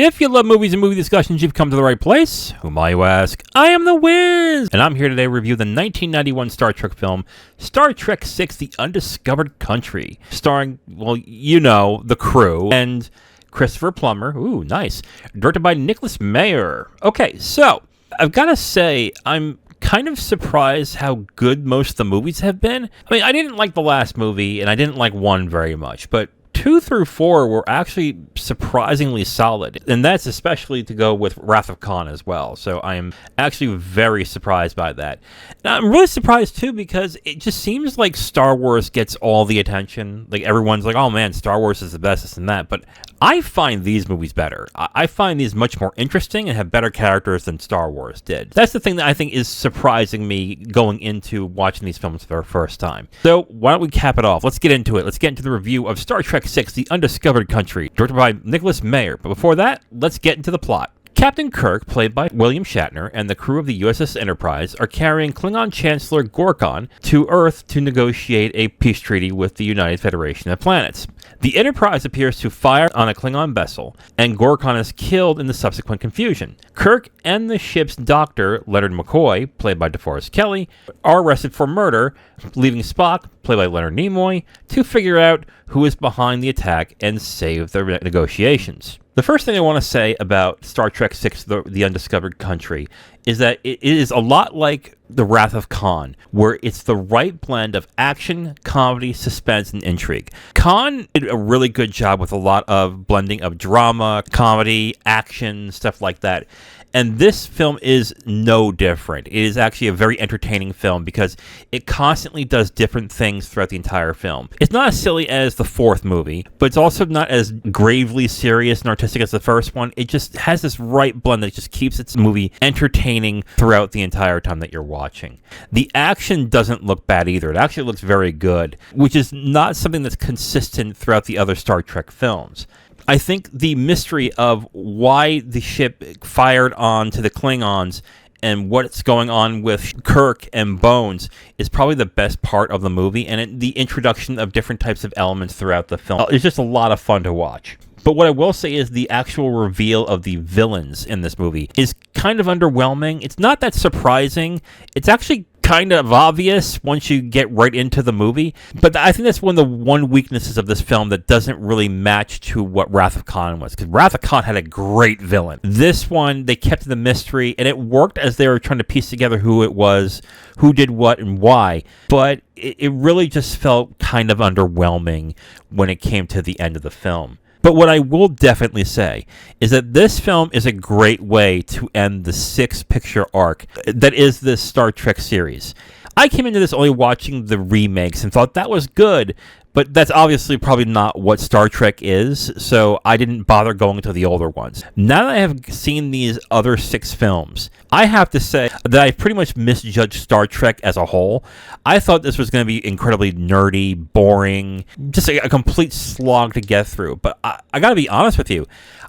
If you love movies and movie discussions, you've come to the right place. Who might you ask? I am the Wiz! And I'm here today to review the 1991 Star Trek film, Star Trek VI: The Undiscovered Country, starring, well, you know, the crew, and Christopher Plummer. Ooh, nice. Directed by Nicholas Meyer. Okay, so, I've got to say, I'm kind of surprised how good most of the movies have been. I mean, I didn't like the last movie, and I didn't like 1 very much, but 2 through 4 were actually surprisingly solid, and that's especially to go with Wrath of Khan as well, so I am actually very surprised by that. Now, I'm really surprised too because it just seems like Star Wars gets all the attention. Like, everyone's like, oh man, Star Wars is the best, this and that, but I find these movies better. I find these much more interesting and have better characters than Star Wars did. That's the thing that I think is surprising me going into watching these films for the first time. So why don't we cap it off? Let's get into it. Let's get into the review of Star Trek VI: The Undiscovered Country, directed by Nicholas Meyer. But before that, let's get into the plot. Captain Kirk, played by William Shatner, and the crew of the USS Enterprise are carrying Klingon Chancellor Gorkon to Earth to negotiate a peace treaty with the United Federation of Planets. The Enterprise appears to fire on a Klingon vessel, and Gorkon is killed in the subsequent confusion. Kirk and the ship's doctor, Leonard McCoy, played by DeForest Kelley, are arrested for murder, leaving Spock, played by Leonard Nimoy, to figure out who is behind the attack and save the negotiations. The first thing I want to say about Star Trek VI: The Undiscovered Country is that it is a lot like The Wrath of Khan, where it's the right blend of action, comedy, suspense, and intrigue. Khan did a really good job with a lot of blending of drama, comedy, action, stuff like that. And this film is no different. It is actually a very entertaining film because it constantly does different things throughout the entire film. It's not as silly as the 4th movie, but it's also not as gravely serious and artistic as the first one. It just has this right blend that just keeps its movie entertaining throughout the entire time that you're watching. The action doesn't look bad either. It actually looks very good, which is not something that's consistent throughout the other Star Trek films. I think the mystery of why the ship fired on to the Klingons and what's going on with Kirk and Bones is probably the best part of the movie, and the introduction of different types of elements throughout the film is just a lot of fun to watch. But what I will say is the actual reveal of the villains in this movie is kind of underwhelming. It's not that surprising. It's actually kind of obvious once you get right into the movie, but I think that's one of the weaknesses of this film that doesn't really match to what Wrath of Khan was, because Wrath of Khan had a great villain. This one, they kept the mystery, and it worked as they were trying to piece together who it was, who did what, and why, but it really just felt kind of underwhelming when it came to the end of the film. But what I will definitely say is that this film is a great way to end the 6-picture arc that is this Star Trek series. I came into this only watching the remakes and thought that was good, but that's obviously probably not what Star Trek is, so I didn't bother going to the older ones. Now that I have seen these other 6 films, I have to say that I pretty much misjudged Star Trek as a whole. I thought this was going to be incredibly nerdy, boring, just a complete slog to get through. But I got to be honest with you,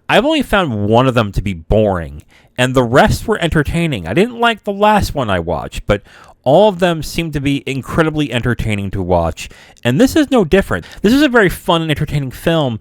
I've only found one of them to be boring, and the rest were entertaining. I didn't like the last one I watched, but all of them seem to be incredibly entertaining to watch, and this is no different. This is a very fun and entertaining film,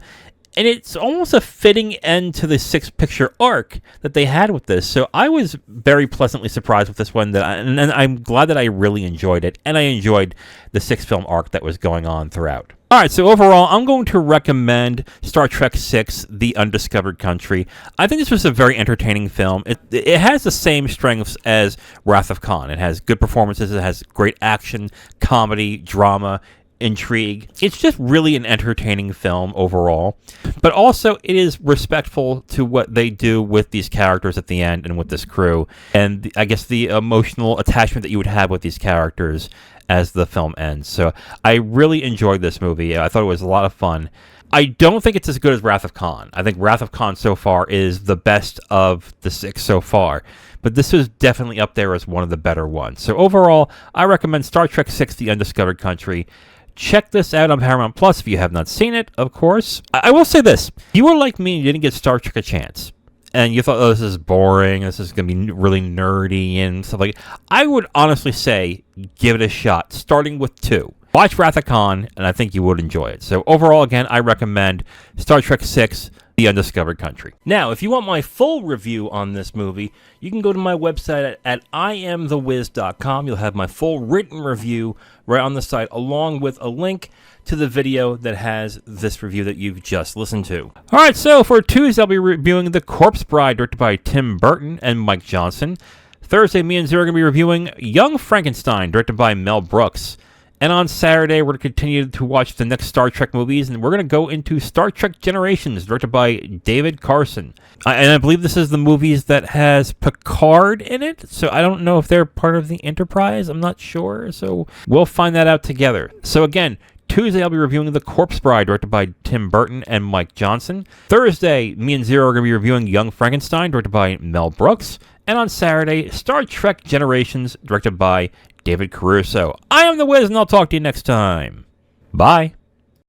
and it's almost a fitting end to the 6-picture arc that they had with this, so I was very pleasantly surprised with this one, and I'm glad that I really enjoyed it, and I enjoyed the 6-film arc that was going on throughout. Alright, so overall, I'm going to recommend Star Trek VI: The Undiscovered Country. I think this was a very entertaining film. It has the same strengths as Wrath of Khan. It has good performances, it has great action, comedy, drama, intrigue. It's just really an entertaining film overall, but also it is respectful to what they do with these characters at the end and with this crew, and I guess the emotional attachment that you would have with these characters as the film ends. So I really enjoyed this movie. I thought it was a lot of fun. I don't think it's as good as Wrath of Khan. I think Wrath of Khan so far is the best of the 6 so far, but this is definitely up there as one of the better ones. So overall, I recommend Star Trek VI: The Undiscovered Country. Check this out on Paramount Plus if you have not seen it, of course. I will say this. If you were like me and you didn't give Star Trek a chance, and you thought, oh, this is boring, this is going to be really nerdy and stuff like that, I would honestly say give it a shot, starting with 2. Watch Wrath of Khan, and I think you would enjoy it. So overall, again, I recommend Star Trek VI: The Undiscovered Country. Now, if you want my full review on this movie, you can go to my website at IamTheWiz.com. You'll have my full written review right on the site, along with a link to the video that has this review that you've just listened to. All right, so for Tuesday, I'll be reviewing The Corpse Bride, directed by Tim Burton and Mike Johnson. Thursday, me and Zero are going to be reviewing Young Frankenstein, directed by Mel Brooks. And on Saturday, we're going to continue to watch the next Star Trek movies, and we're going to go into Star Trek Generations, directed by David Carson. And I believe this is the movies that has Picard in it, so I don't know if they're part of the Enterprise. I'm not sure, so we'll find that out together. So again, Tuesday, I'll be reviewing The Corpse Bride, directed by Tim Burton and Mike Johnson. Thursday, me and Zero are going to be reviewing Young Frankenstein, directed by Mel Brooks. And on Saturday, Star Trek Generations, directed by David Caruso. I am The Wiz, and I'll talk to you next time. Bye.